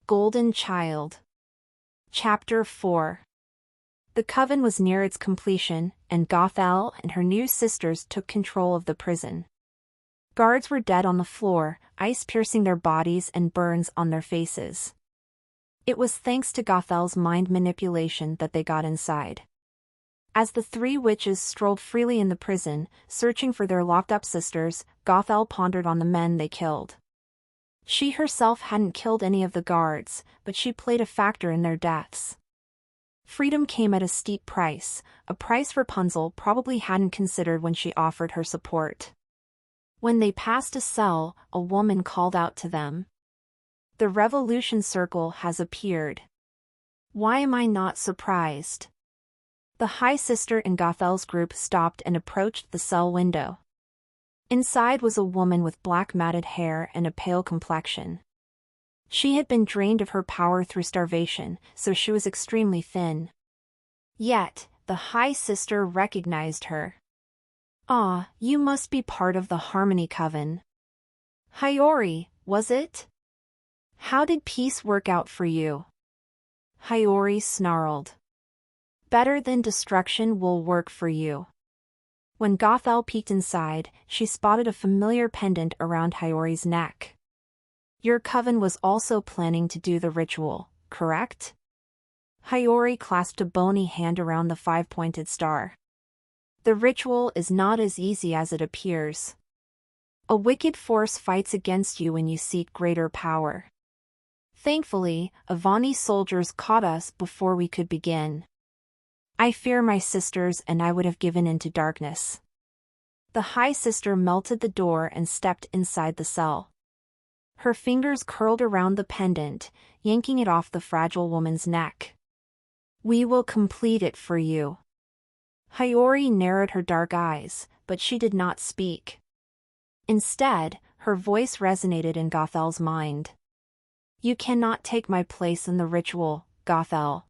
Golden Child. Chapter 4. The coven was near its completion, and Gothel and her new sisters took control of the prison. Guards were dead on the floor, ice piercing their bodies and burns on their faces. It was thanks to Gothel's mind manipulation that they got inside. As the three witches strolled freely in the prison, searching for their locked-up sisters, Gothel pondered on the men they killed. She herself hadn't killed any of the guards, but she played a factor in their deaths. Freedom came at a steep price, a price Rapunzel probably hadn't considered when she offered her support. When they passed a cell, a woman called out to them. "The Revolution Circle has appeared. Why am I not surprised?" The High Sister in Gothel's group stopped and approached the cell window. Inside was a woman with black matted hair and a pale complexion. She had been drained of her power through starvation, so she was extremely thin. Yet, the High Sister recognized her. "Ah, you must be part of the Harmony Coven. Hiyori, was it? How did peace work out for you?" Hiyori snarled. "Better than destruction will work for you." When Gothel peeked inside, she spotted a familiar pendant around Hiyori's neck. "Your coven was also planning to do the ritual, correct?" Hiyori clasped a bony hand around the five-pointed star. "The ritual is not as easy as it appears. A wicked force fights against you when you seek greater power. Thankfully, Avani soldiers caught us before we could begin. I fear my sisters and I would have given in to darkness." The High Sister melted the door and stepped inside the cell. Her fingers curled around the pendant, yanking it off the fragile woman's neck. "We will complete it for you." Hiyori narrowed her dark eyes, but she did not speak. Instead, her voice resonated in Gothel's mind. "You cannot take my place in the ritual, Gothel.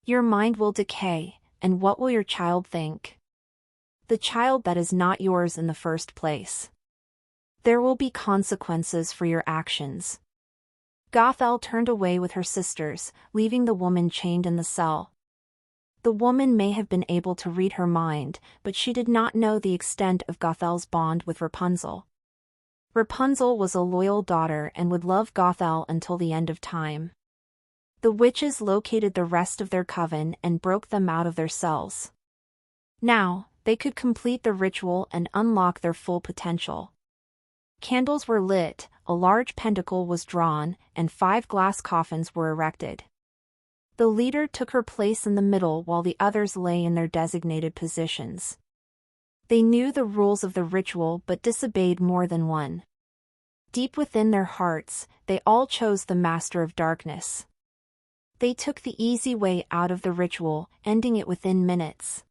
Your mind will decay, and what will your child think? The child that is not yours in the first place. There will be consequences for your actions." Gothel turned away with her sisters, leaving the woman chained in the cell. The woman may have been able to read her mind, but she did not know the extent of Gothel's bond with Rapunzel. Rapunzel was a loyal daughter and would love Gothel until the end of time. The witches located the rest of their coven and broke them out of their cells. Now, they could complete the ritual and unlock their full potential. Candles were lit, a large pentacle was drawn, and 5 glass coffins were erected. The leader took her place in the middle while the others lay in their designated positions. They knew the rules of the ritual but disobeyed more than one. Deep within their hearts, they all chose the Master of Darkness. They took the easy way out of the ritual, ending it within minutes.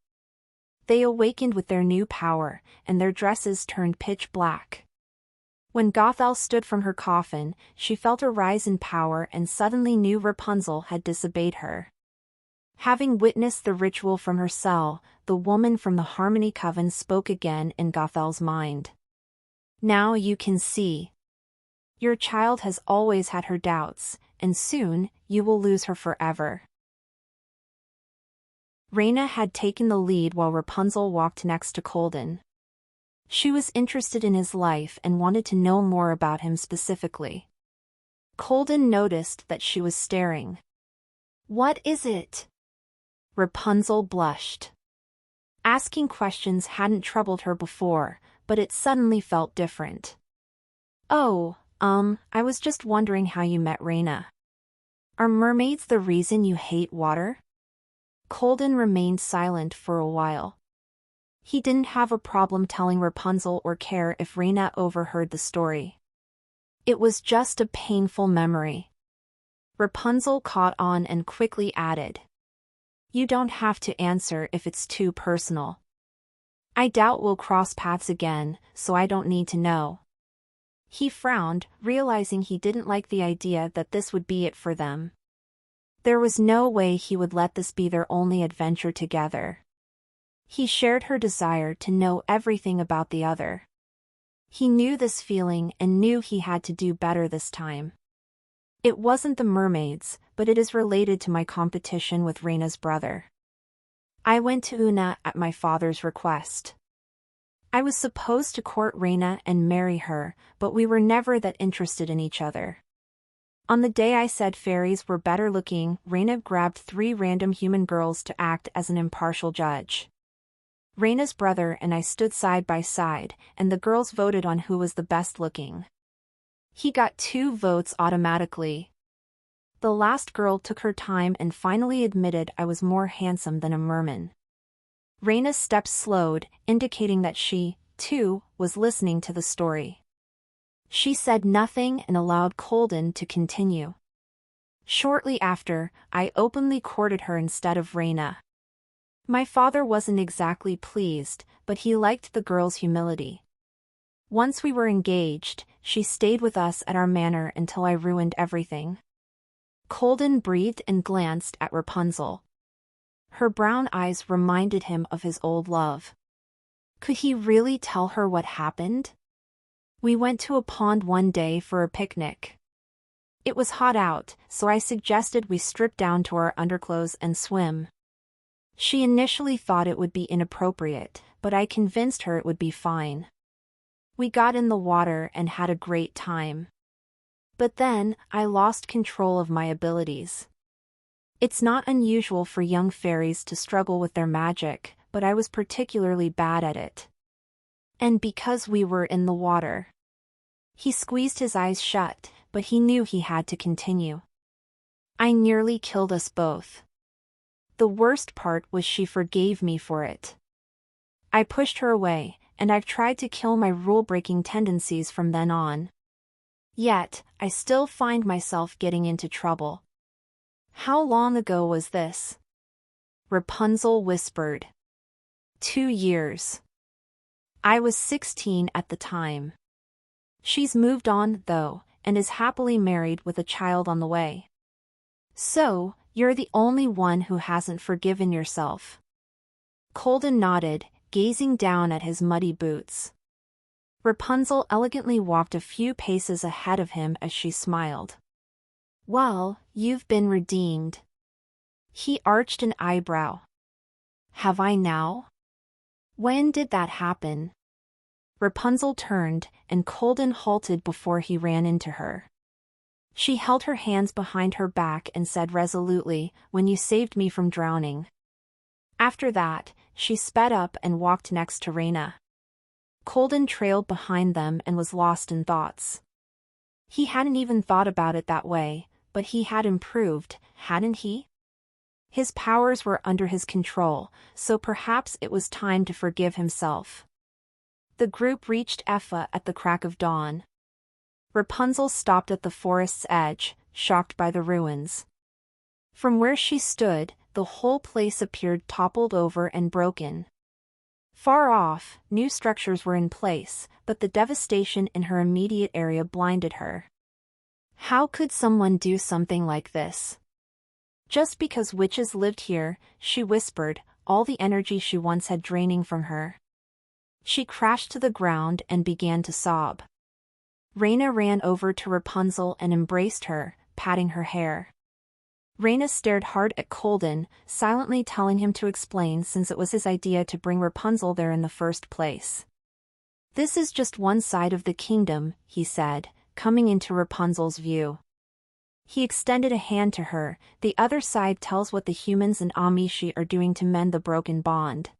They awakened with their new power, and their dresses turned pitch black. When Gothel stood from her coffin, she felt a rise in power and suddenly knew Rapunzel had disobeyed her. Having witnessed the ritual from her cell, the woman from the Harmony Coven spoke again in Gothel's mind. "Now you can see. Your child has always had her doubts, and soon, you will lose her forever." Raina had taken the lead while Rapunzel walked next to Colden. She was interested in his life and wanted to know more about him specifically. Colden noticed that she was staring. "What is it?" Rapunzel blushed. Asking questions hadn't troubled her before, but it suddenly felt different. "Oh, I was just wondering how you met Raina. Are mermaids the reason you hate water?" Colden remained silent for a while. He didn't have a problem telling Rapunzel or care if Raina overheard the story. It was just a painful memory. Rapunzel caught on and quickly added, "You don't have to answer if it's too personal. I doubt we'll cross paths again, so I don't need to know." He frowned, realizing he didn't like the idea that this would be it for them. There was no way he would let this be their only adventure together. He shared her desire to know everything about the other. He knew this feeling and knew he had to do better this time. It wasn't the mermaids, but it is related to my competition with Reina's brother. I went to Una at my father's request. I was supposed to court Reina and marry her, but we were never that interested in each other. On the day I said fairies were better looking, Reina grabbed 3 random human girls to act as an impartial judge. Reina's brother and I stood side by side, and the girls voted on who was the best looking. He got 2 votes automatically. The last girl took her time and finally admitted I was more handsome than a merman. Reina's steps slowed, indicating that she, too, was listening to the story. She said nothing and allowed Colden to continue. Shortly after, I openly courted her instead of Reina. My father wasn't exactly pleased, but he liked the girl's humility. Once we were engaged, she stayed with us at our manor until I ruined everything. Colden breathed and glanced at Rapunzel. Her brown eyes reminded him of his old love. Could he really tell her what happened? We went to a pond one day for a picnic. It was hot out, so I suggested we strip down to our underclothes and swim. She initially thought it would be inappropriate, but I convinced her it would be fine. We got in the water and had a great time. But then, I lost control of my abilities. It's not unusual for young fairies to struggle with their magic, but I was particularly bad at it. And because we were in the water. He squeezed his eyes shut, but he knew he had to continue. I nearly killed us both. The worst part was she forgave me for it. I pushed her away, and I've tried to kill my rule-breaking tendencies from then on. Yet, I still find myself getting into trouble. How long ago was this? Rapunzel whispered. 2 years. I was 16 at the time. She's moved on, though, and is happily married with a child on the way. So, you're the only one who hasn't forgiven yourself. Colden nodded, gazing down at his muddy boots. Rapunzel elegantly walked a few paces ahead of him as she smiled. Well, you've been redeemed. He arched an eyebrow. Have I now? When did that happen? Rapunzel turned, and Colden halted before he ran into her. She held her hands behind her back and said resolutely, "When you saved me from drowning." After that, she sped up and walked next to Reina. Colden trailed behind them and was lost in thoughts. He hadn't even thought about it that way, but he had improved, hadn't he? His powers were under his control, so perhaps it was time to forgive himself. The group reached Effa at the crack of dawn. Rapunzel stopped at the forest's edge, shocked by the ruins. From where she stood, the whole place appeared toppled over and broken. Far off, new structures were in place, but the devastation in her immediate area blinded her. How could someone do something like this? Just because witches lived here, she whispered, all the energy she once had draining from her. She crashed to the ground and began to sob. Reina ran over to Rapunzel and embraced her, patting her hair. Reina stared hard at Colden, silently telling him to explain since it was his idea to bring Rapunzel there in the first place. This is just one side of the kingdom, he said, coming into Rapunzel's view. He extended a hand to her. The other side tells what the humans and Amishi are doing to mend the broken bond.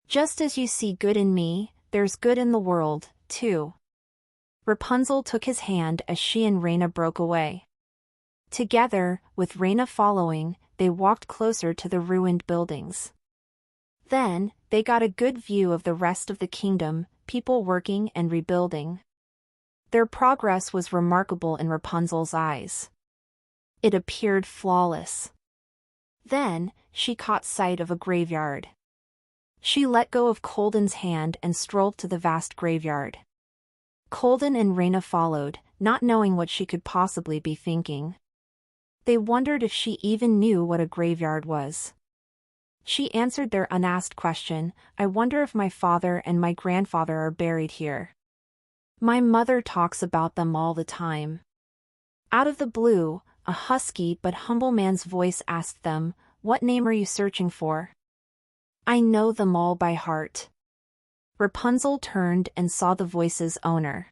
Just as you see good in me, there's good in the world, too. Rapunzel took his hand as she and Reina broke away. Together, with Reina following, they walked closer to the ruined buildings. Then, they got a good view of the rest of the kingdom, people working and rebuilding. Their progress was remarkable in Rapunzel's eyes. It appeared flawless. Then, she caught sight of a graveyard. She let go of Colden's hand and strolled to the vast graveyard. Colden and Reina followed, not knowing what she could possibly be thinking. They wondered if she even knew what a graveyard was. She answered their unasked question, "I wonder if my father and my grandfather are buried here. My mother talks about them all the time." Out of the blue, a husky but humble man's voice asked them, "What name are you searching for?" "I know them all by heart." Rapunzel turned and saw the voice's owner.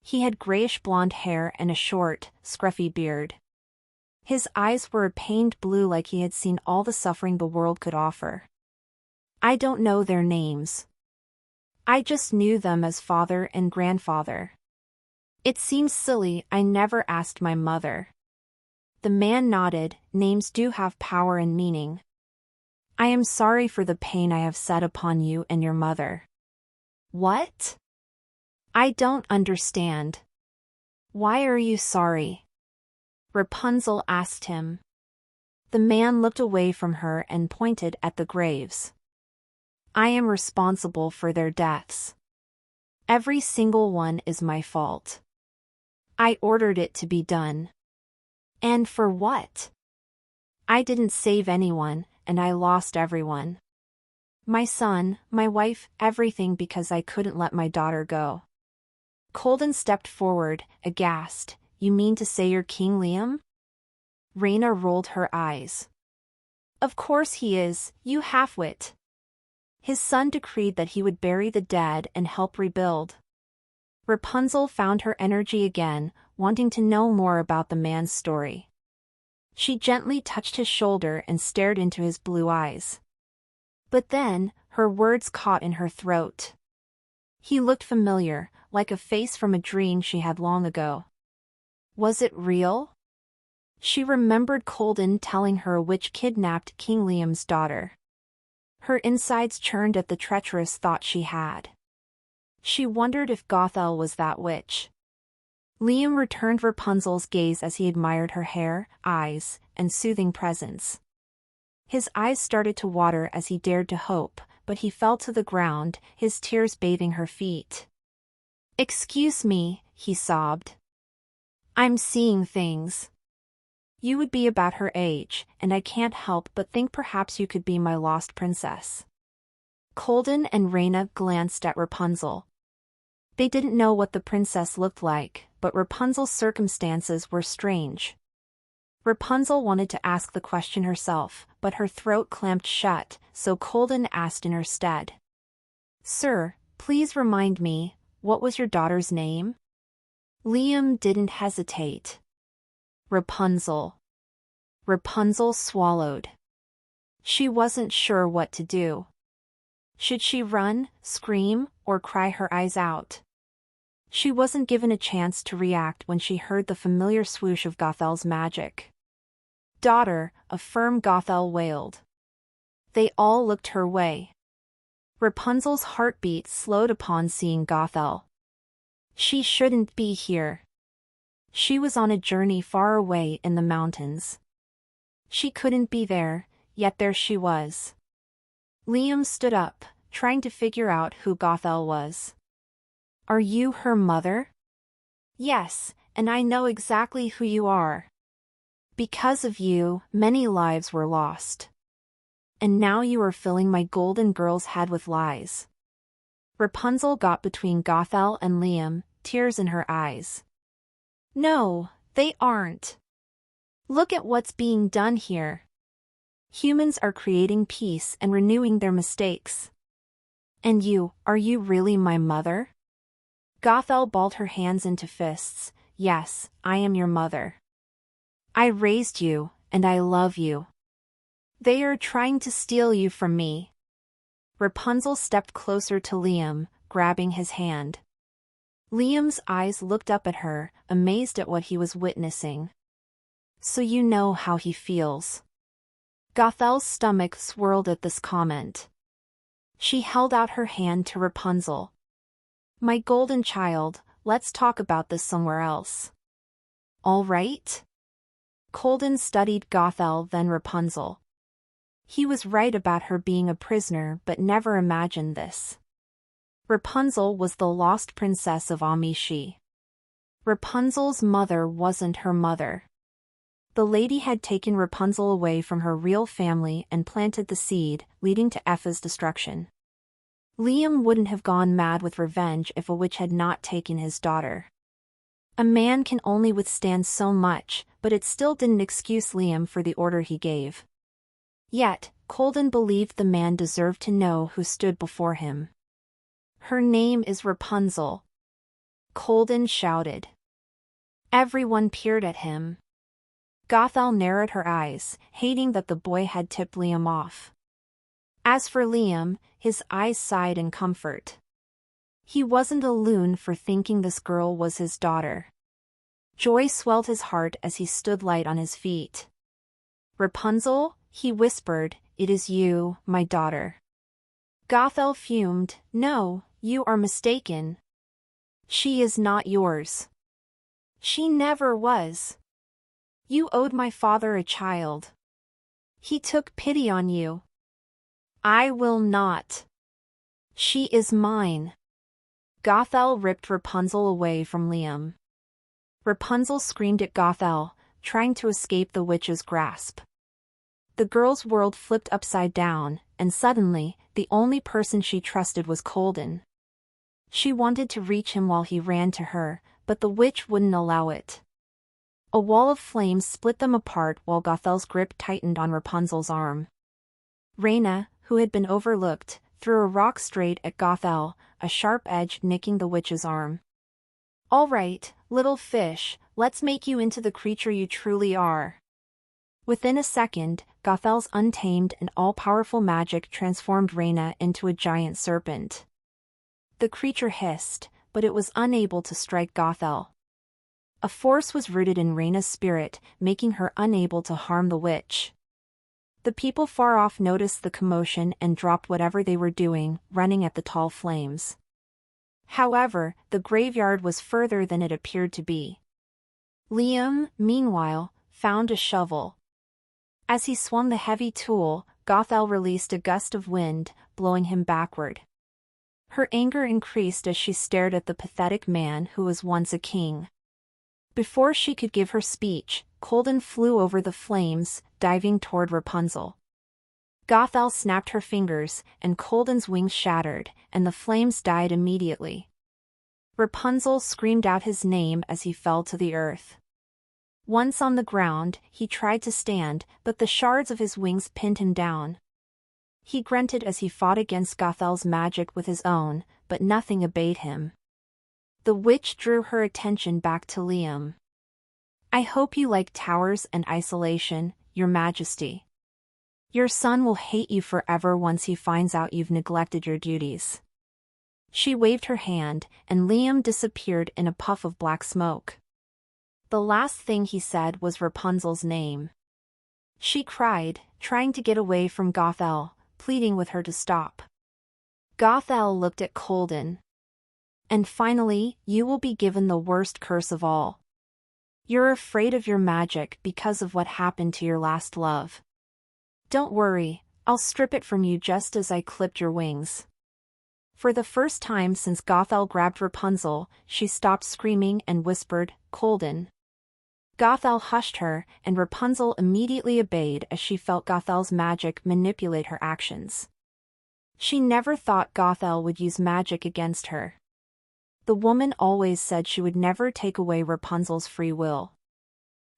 He had grayish-blonde hair and a short, scruffy beard. His eyes were a pained blue like he had seen all the suffering the world could offer. "I don't know their names. I just knew them as father and grandfather. It seems silly I never asked my mother." The man nodded. "Names do have power and meaning. I am sorry for the pain I have set upon you and your mother." "What? I don't understand. Why are you sorry?" Rapunzel asked him. The man looked away from her and pointed at the graves. "I am responsible for their deaths. Every single one is my fault. I ordered it to be done." "And for what?" "I didn't save anyone, and I lost everyone. My son, my wife, everything because I couldn't let my daughter go." Colden stepped forward, aghast. "You mean to say you're King Liam?" Raina rolled her eyes. "Of course he is, you halfwit. His son decreed that he would bury the dead and help rebuild." Rapunzel found her energy again, wanting to know more about the man's story. She gently touched his shoulder and stared into his blue eyes. But then, her words caught in her throat. He looked familiar, like a face from a dream she had long ago. Was it real? She remembered Colden telling her a witch kidnapped King Liam's daughter. Her insides churned at the treacherous thought she had. She wondered if Gothel was that witch. Liam returned Rapunzel's gaze as he admired her hair, eyes, and soothing presence. His eyes started to water as he dared to hope, but he fell to the ground, his tears bathing her feet. "Excuse me," he sobbed. "I'm seeing things. You would be about her age, and I can't help but think perhaps you could be my lost princess." Colden and Raina glanced at Rapunzel. They didn't know what the princess looked like, but Rapunzel's circumstances were strange. Rapunzel wanted to ask the question herself, but her throat clamped shut, so Colden asked in her stead. "Sir, please remind me, what was your daughter's name?" Liam didn't hesitate. "Rapunzel." Rapunzel swallowed. She wasn't sure what to do. Should she run, scream, or cry her eyes out? She wasn't given a chance to react when she heard the familiar swoosh of Gothel's magic. "Daughter," a firm Gothel wailed. They all looked her way. Rapunzel's heartbeat slowed upon seeing Gothel. She shouldn't be here. She was on a journey far away in the mountains. She couldn't be there, yet there she was. Liam stood up, trying to figure out who Gothel was. "Are you her mother?" "Yes, and I know exactly who you are. Because of you, many lives were lost. And now you are filling my golden girl's head with lies." Rapunzel got between Gothel and Liam, tears in her eyes. "No, they aren't. Look at what's being done here. Humans are creating peace and renewing their mistakes. And you, are you really my mother?" Gothel balled her hands into fists. "Yes, I am your mother. I raised you, and I love you. They are trying to steal you from me." Rapunzel stepped closer to Liam, grabbing his hand. Liam's eyes looked up at her, amazed at what he was witnessing. "So you know how he feels." Gothel's stomach swirled at this comment. She held out her hand to Rapunzel. "My golden child, let's talk about this somewhere else." "All right?" Colden studied Gothel then Rapunzel. He was right about her being a prisoner but never imagined this. Rapunzel was the lost princess of Amishi. Rapunzel's mother wasn't her mother. The lady had taken Rapunzel away from her real family and planted the seed, leading to Effa's destruction. Liam wouldn't have gone mad with revenge if a witch had not taken his daughter. A man can only withstand so much, but it still didn't excuse Liam for the order he gave. Yet, Colden believed the man deserved to know who stood before him. "Her name is Rapunzel," Colden shouted. Everyone peered at him. Gothel narrowed her eyes, hating that the boy had tipped Liam off. As for Liam, his eyes sighed in comfort. He wasn't a loon for thinking this girl was his daughter. Joy swelled his heart as he stood light on his feet. "Rapunzel," he whispered, "it is you, my daughter." Gothel fumed. "No, you are mistaken. She is not yours. She never was. You owed my father a child. He took pity on you. I will not. She is mine." Gothel ripped Rapunzel away from Liam. Rapunzel screamed at Gothel, trying to escape the witch's grasp. The girl's world flipped upside down, and suddenly, the only person she trusted was Colden. She wanted to reach him while he ran to her, but the witch wouldn't allow it. A wall of flames split them apart while Gothel's grip tightened on Rapunzel's arm. Reyna, who had been overlooked, threw a rock straight at Gothel, a sharp edge nicking the witch's arm. "All right, little fish, let's make you into the creature you truly are." Within a second, Gothel's untamed and all-powerful magic transformed Reyna into a giant serpent. The creature hissed, but it was unable to strike Gothel. A force was rooted in Reyna's spirit, making her unable to harm the witch. The people far off noticed the commotion and dropped whatever they were doing, running at the tall flames. However, the graveyard was further than it appeared to be. Liam, meanwhile, found a shovel. As he swung the heavy tool, Gothel released a gust of wind, blowing him backward. Her anger increased as she stared at the pathetic man who was once a king. Before she could give her speech, Colden flew over the flames, diving toward Rapunzel. Gothel snapped her fingers, and Colden's wings shattered, and the flames died immediately. Rapunzel screamed out his name as he fell to the earth. Once on the ground, he tried to stand, but the shards of his wings pinned him down. He grunted as he fought against Gothel's magic with his own, but nothing obeyed him. The witch drew her attention back to Liam. "I hope you like towers and isolation, Your Majesty. Your son will hate you forever once he finds out you've neglected your duties." She waved her hand, and Liam disappeared in a puff of black smoke. The last thing he said was Rapunzel's name. She cried, trying to get away from Gothel, pleading with her to stop. Gothel looked at Colden. "And finally, you will be given the worst curse of all. You're afraid of your magic because of what happened to your last love. Don't worry, I'll strip it from you just as I clipped your wings." For the first time since Gothel grabbed Rapunzel, she stopped screaming and whispered, "Colden." Gothel hushed her, and Rapunzel immediately obeyed as she felt Gothel's magic manipulate her actions. She never thought Gothel would use magic against her. The woman always said she would never take away Rapunzel's free will.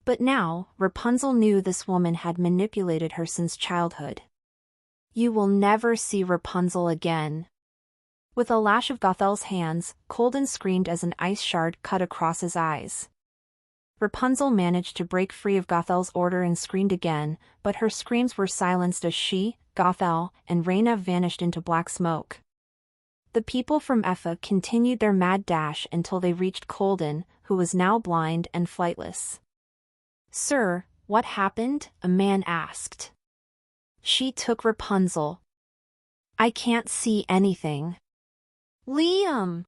But now, Rapunzel knew this woman had manipulated her since childhood. "You will never see Rapunzel again." With a lash of Gothel's hands, Colden screamed as an ice shard cut across his eyes. Rapunzel managed to break free of Gothel's order and screamed again, but her screams were silenced as she, Gothel, and Reyna vanished into black smoke. The people from Effa continued their mad dash until they reached Colden, who was now blind and flightless. "Sir, what happened?" a man asked. "She took Rapunzel. I can't see anything." "Liam!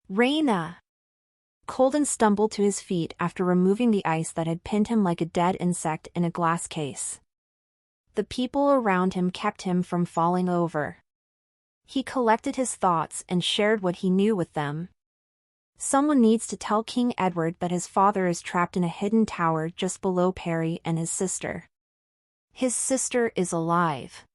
Reyna!" Colden stumbled to his feet after removing the ice that had pinned him like a dead insect in a glass case. The people around him kept him from falling over. He collected his thoughts and shared what he knew with them. "Someone needs to tell King Edward that his father is trapped in a hidden tower just below Perry and his sister. His sister is alive.